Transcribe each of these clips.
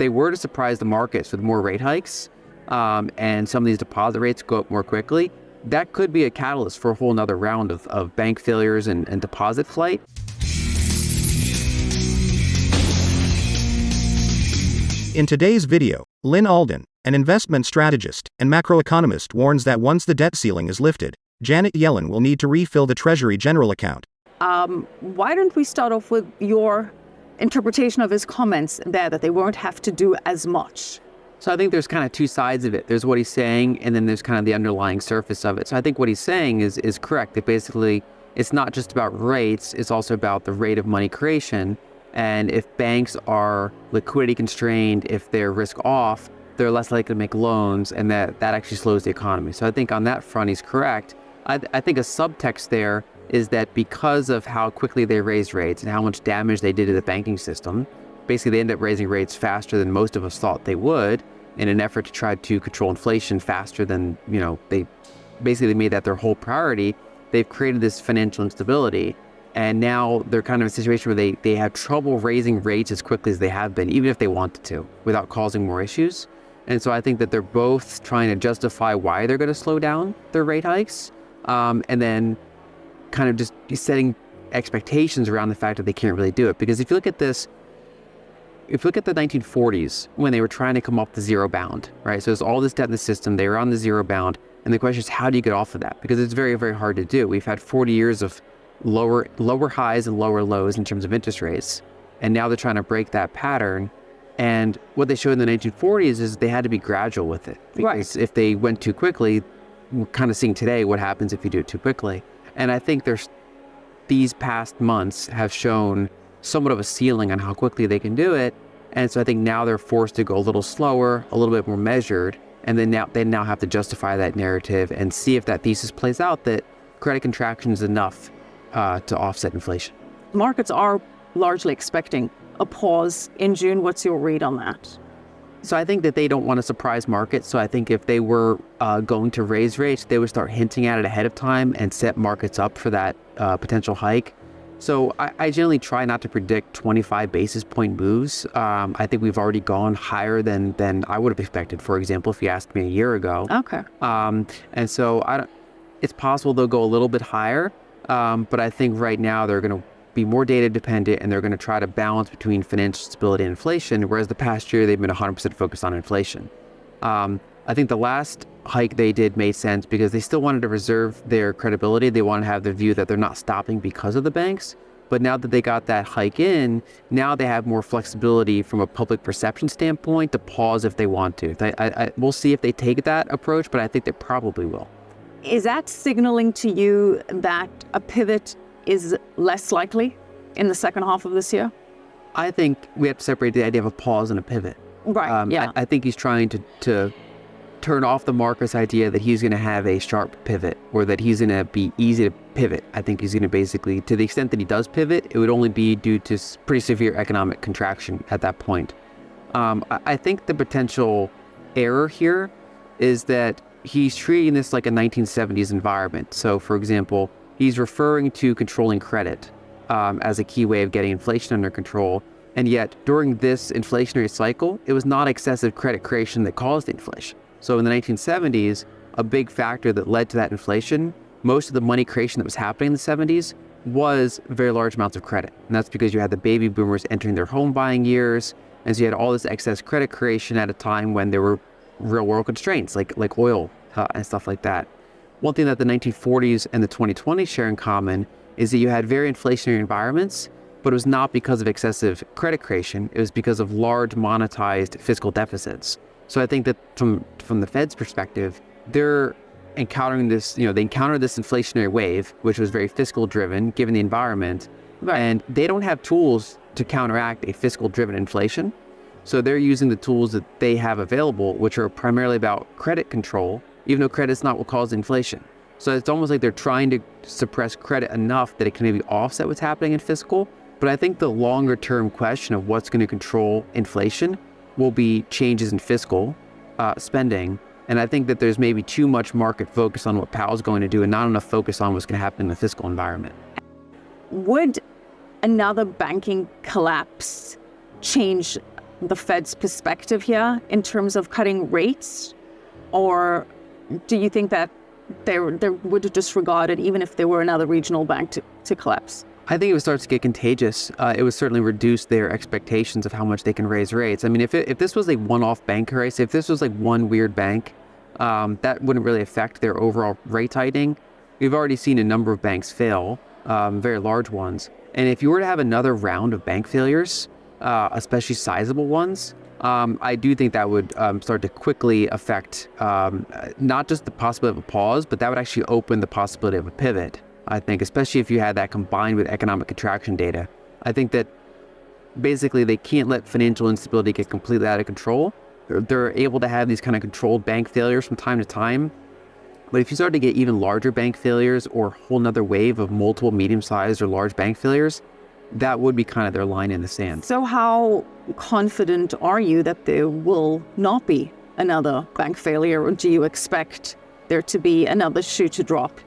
they were to surprise the markets with more rate hikes, and some of these deposit rates go up more quickly, that could be a catalyst for a whole nother round of bank failures and deposit flight. In today's video, Lyn Alden, an investment strategist and macroeconomist, warns that once the debt ceiling is lifted, Janet Yellen will need to refill the Treasury General Account. Why don't we start off with your interpretation of his comments there, that they won't have to do as much? So I think there's kind of two sides of it. There's what he's saying, and then there's kind of the underlying surface of it. So I think what he's saying is correct. That basically, it's not just about rates, it's also about the rate of money creation. And if banks are liquidity constrained, if they're risk off, they're less likely to make loans, and that actually slows the economy. So I think on that front, he's correct. I think a subtext there is that because of how quickly they raised rates and how much damage they did to the banking system, basically they ended up raising rates faster than most of us thought they would in an effort to try to control inflation faster than, they made that their whole priority. They've created this financial instability. And now they're kind of in a situation where they have trouble raising rates as quickly as they have been, even if they wanted to, without causing more issues. And so I think that they're both trying to justify why they're going to slow down their rate hikes, and then kind of just setting expectations around the fact that they can't really do it. Because if you look at this, if you look at the 1940s, when they were trying to come off the zero bound, right? So there's all this debt in the system, they were on the zero bound. And the question is, how do you get off of that? Because it's very, very hard to do. We've had 40 years of lower highs and lower lows in terms of interest rates. And now they're trying to break that pattern. And what they showed in the 1940s is they had to be gradual with it. Because if they went too quickly, we're kind of seeing today what happens if you do it too quickly. And I think these past months have shown somewhat of a ceiling on how quickly they can do it. And so I think now they're forced to go a little slower, a little bit more measured. And then they now have to justify that narrative and see if that thesis plays out that credit contraction is enough to offset inflation. Markets are largely expecting a pause in June. What's your read on that? So I think that they don't want to surprise markets. So I think if they were going to raise rates, they would start hinting at it ahead of time and set markets up for that potential hike. So I generally try not to predict 25 basis point moves. I think we've already gone higher than I would have expected, for example, if you asked me a year ago. Okay. And so it's possible they'll go a little bit higher. But I think right now they're going to be more data dependent, and they're going to try to balance between financial stability and inflation, whereas the past year they've been 100% focused on inflation. I think the last hike they did made sense because they still wanted to reserve their credibility. They wanted to have the view that they're not stopping because of the banks. But now that they got that hike in, now they have more flexibility from a public perception standpoint to pause if they want to. We'll see if they take that approach, but I think they probably will. Is that signaling to you that a pivot is less likely in the second half of this year? I think we have to separate the idea of a pause and a pivot. Right, yeah. I think he's trying to turn off the market's idea that he's going to have a sharp pivot or that he's going to be easy to pivot. I think he's going to basically, to the extent that he does pivot, it would only be due to pretty severe economic contraction at that point. I think the potential error here is that he's treating this like a 1970s environment. So, for example, he's referring to controlling credit as a key way of getting inflation under control. And yet, during this inflationary cycle, it was not excessive credit creation that caused the inflation. So in the 1970s, a big factor that led to that inflation, most of the money creation that was happening in the 70s was very large amounts of credit. And that's because you had the baby boomers entering their home buying years. And so you had all this excess credit creation at a time when there were real world constraints like oil and stuff like that. One thing that the 1940s and the 2020s share in common is that you had very inflationary environments, but it was not because of excessive credit creation. It was because of large monetized fiscal deficits. So I think that from the Fed's perspective, they're encountering this, they encountered this inflationary wave, which was very fiscal driven given the environment. Right. And they don't have tools to counteract a fiscal driven inflation. So they're using the tools that they have available, which are primarily about credit control, even though credit is not what caused inflation. So it's almost like they're trying to suppress credit enough that it can maybe offset what's happening in fiscal. But I think the longer term question of what's going to control inflation will be changes in fiscal spending. And I think that there's maybe too much market focus on what Powell's going to do and not enough focus on what's going to happen in the fiscal environment. Would another banking collapse change the Fed's perspective here in terms of cutting rates? Or do you think that they would disregard it even if there were another regional bank to collapse? I think it would start to get contagious. It would certainly reduce their expectations of how much they can raise rates. I mean, if this was a one-off bank crisis, if this was like one weird bank, that wouldn't really affect their overall rate tightening. We've already seen a number of banks fail, very large ones. And if you were to have another round of bank failures, especially sizable ones, I do think that would start to quickly affect not just the possibility of a pause, but that would actually open the possibility of a pivot. I think, especially if you had that combined with economic contraction data. I think that basically they can't let financial instability get completely out of control. They're able to have these kind of controlled bank failures from time to time. But if you start to get even larger bank failures or a whole nother wave of multiple medium-sized or large bank failures, that would be kind of their line in the sand. So how confident are you that there will not be another bank failure, or do you expect there to be another shoe to drop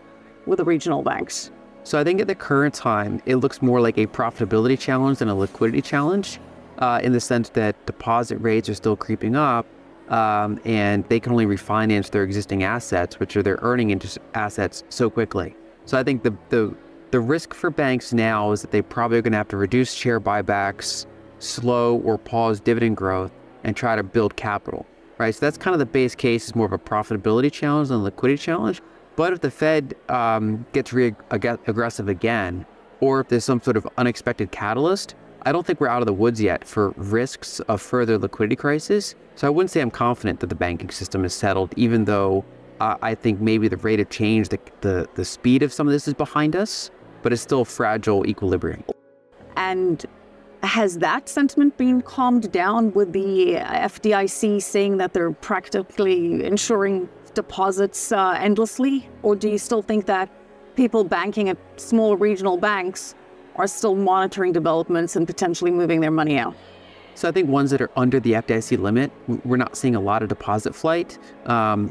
with the regional banks? So I think at the current time, it looks more like a profitability challenge than a liquidity challenge, in the sense that deposit rates are still creeping up, and they can only refinance their existing assets, which are their earning interest assets, so quickly. So I think the risk for banks now is that they probably are going to have to reduce share buybacks, slow or pause dividend growth, and try to build capital, right? So that's kind of the base case, is more of a profitability challenge than a liquidity challenge. But if the Fed gets aggressive again, or if there's some sort of unexpected catalyst, I don't think we're out of the woods yet for risks of further liquidity crisis. So I wouldn't say I'm confident that the banking system is settled, even though I think maybe the rate of change, the speed of some of this is behind us, but it's still a fragile equilibrium. And has that sentiment been calmed down with the FDIC saying that they're practically insuring deposits endlessly? Or do you still think that people banking at small regional banks are still monitoring developments and potentially moving their money out? So I think ones that are under the FDIC limit, we're not seeing a lot of deposit flight.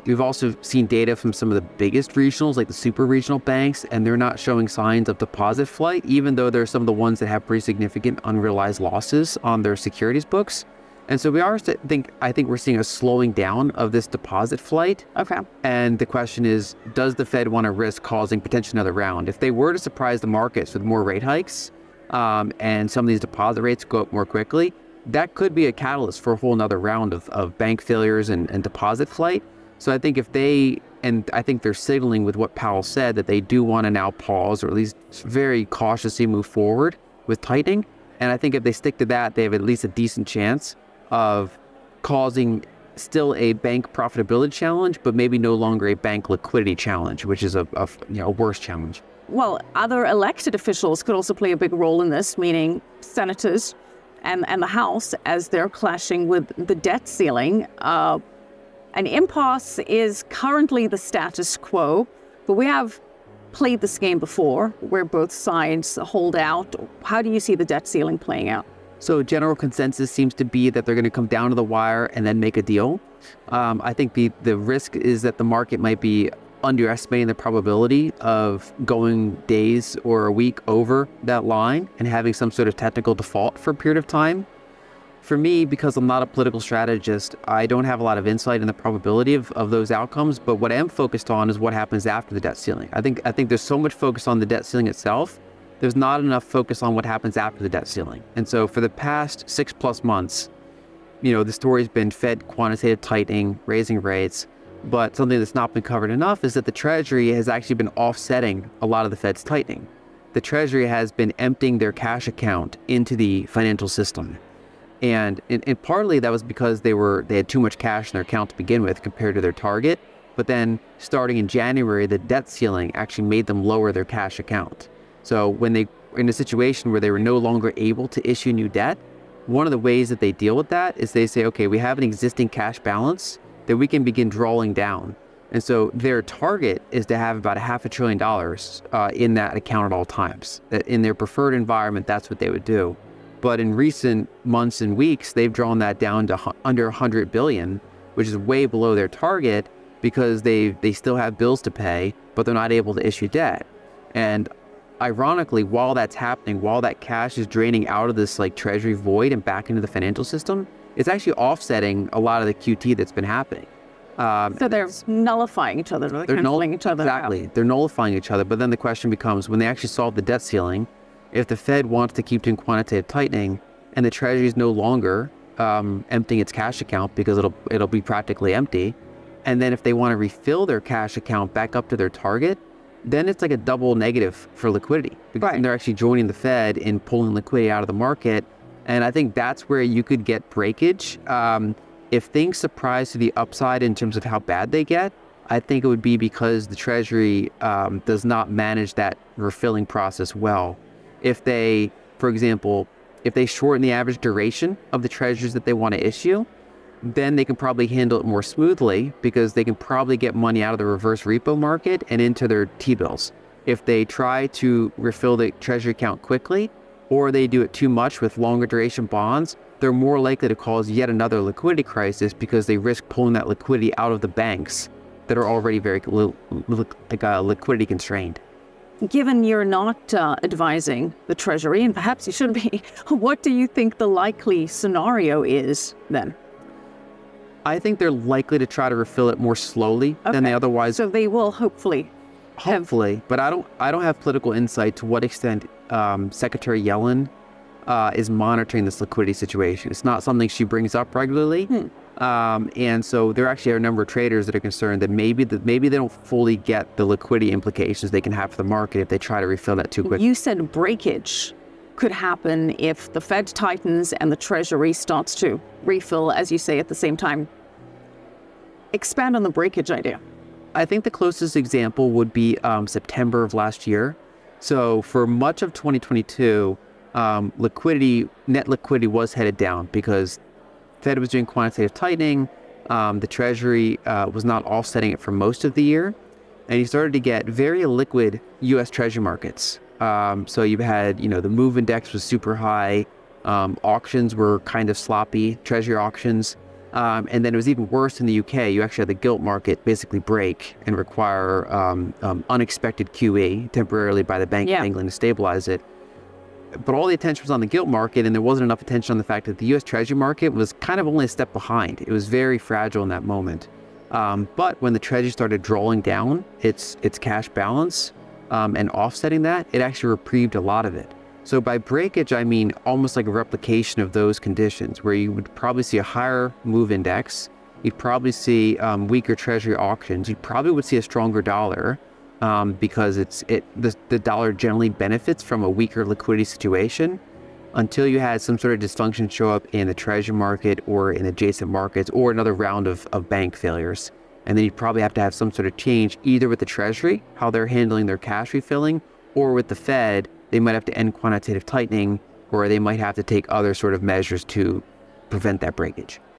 We've also seen data from some of the biggest regionals, like the super regional banks, and they're not showing signs of deposit flight, even though they're some of the ones that have pretty significant unrealized losses on their securities books. And so I think we're seeing a slowing down of this deposit flight. Okay. And the question is, does the Fed want to risk causing potentially another round? If they were to surprise the markets with more rate hikes, and some of these deposit rates go up more quickly, that could be a catalyst for a whole nother round of bank failures and deposit flight. So I think I think they're signaling with what Powell said, that they do want to now pause, or at least very cautiously move forward with tightening. And I think if they stick to that, they have at least a decent chance of causing still a bank profitability challenge, but maybe no longer a bank liquidity challenge, which is a worse challenge. Well, other elected officials could also play a big role in this, meaning senators and the House, as they're clashing with the debt ceiling. An impasse is currently the status quo, but we have played this game before where both sides hold out. How do you see the debt ceiling playing out? So general consensus seems to be that they're going to come down to the wire and then make a deal. I think the risk is that the market might be underestimating the probability of going days or a week over that line and having some sort of technical default for a period of time. For me, because I'm not a political strategist, I don't have a lot of insight in the probability of those outcomes, but what I am focused on is what happens after the debt ceiling. I think there's so much focus on the debt ceiling itself, there's not enough focus on what happens after the debt ceiling. And so for the past 6+ months, the story's been Fed quantitative tightening, raising rates, but something that's not been covered enough is that the Treasury has actually been offsetting a lot of the Fed's tightening. The Treasury has been emptying their cash account into the financial system. And partly that was because they had too much cash in their account to begin with compared to their target. But then starting in January, the debt ceiling actually made them lower their cash account. So when they were in a situation where they were no longer able to issue new debt, one of the ways that they deal with that is they say, okay, we have an existing cash balance that we can begin drawing down. And so their target is to have about $500 billion in that account at all times. In their preferred environment, that's what they would do. But in recent months and weeks, they've drawn that down to under $100 billion, which is way below their target because they still have bills to pay, but they're not able to issue debt. And ironically, while that's happening, while that cash is draining out of this Treasury void and back into the financial system, it's actually offsetting a lot of the QT that's been happening. So they're nullifying each other, they're canceling each other out. Exactly. They're nullifying each other. But then the question becomes, when they actually solve the debt ceiling, if the Fed wants to keep doing quantitative tightening and the Treasury is no longer emptying its cash account because it'll be practically empty, and then if they want to refill their cash account back up to their target, then it's like a double negative for liquidity, because they're actually joining the Fed in pulling liquidity out of the market. And I think that's where you could get breakage. If things surprise to the upside in terms of how bad they get, I think it would be because the Treasury does not manage that refilling process well. If they, for example, if they shorten the average duration of the treasuries that they want to issue, then they can probably handle it more smoothly, because they can probably get money out of the reverse repo market and into their T-bills. If they try to refill the Treasury account quickly, or they do it too much with longer duration bonds, they're more likely to cause yet another liquidity crisis, because they risk pulling that liquidity out of the banks that are already very liquidity constrained. Given you're not advising the Treasury, and perhaps you should be, what do you think the likely scenario is then? I think they're likely to try to refill it more slowly than they otherwise. So they will hopefully, but I don't have political insight to what extent Secretary Yellen is monitoring this liquidity situation. It's not something she brings up regularly, and so there actually are a number of traders that are concerned that maybe they don't fully get the liquidity implications they can have for the market if they try to refill that too quickly. You said breakage could happen if the Fed tightens and the Treasury starts to refill, as you say, at the same time. Expand on the breakage idea. I think the closest example would be September of last year. So for much of 2022, net liquidity was headed down because Fed was doing quantitative tightening. The Treasury was not offsetting it for most of the year. And you started to get very liquid U.S. Treasury markets. So you had, the MOVE index was super high. Auctions were kind of sloppy, Treasury auctions. And then it was even worse in the UK. You actually had the gilt market basically break and require unexpected QE temporarily by the Bank of England to stabilize it. But all the attention was on the gilt market, and there wasn't enough attention on the fact that the US Treasury market was kind of only a step behind. It was very fragile in that moment. But when the Treasury started drawing down its cash balance and offsetting that, it actually reprieved a lot of it. So by breakage, I mean almost like a replication of those conditions, where you would probably see a higher MOVE index, you'd probably see weaker Treasury auctions, you probably would see a stronger dollar, because the dollar generally benefits from a weaker liquidity situation, until you had some sort of dysfunction show up in the Treasury market or in adjacent markets, or another round of bank failures. And then you'd probably have to have some sort of change either with the Treasury, how they're handling their cash refilling, or with the Fed. They might have to end quantitative tightening, or they might have to take other sort of measures to prevent that breakage.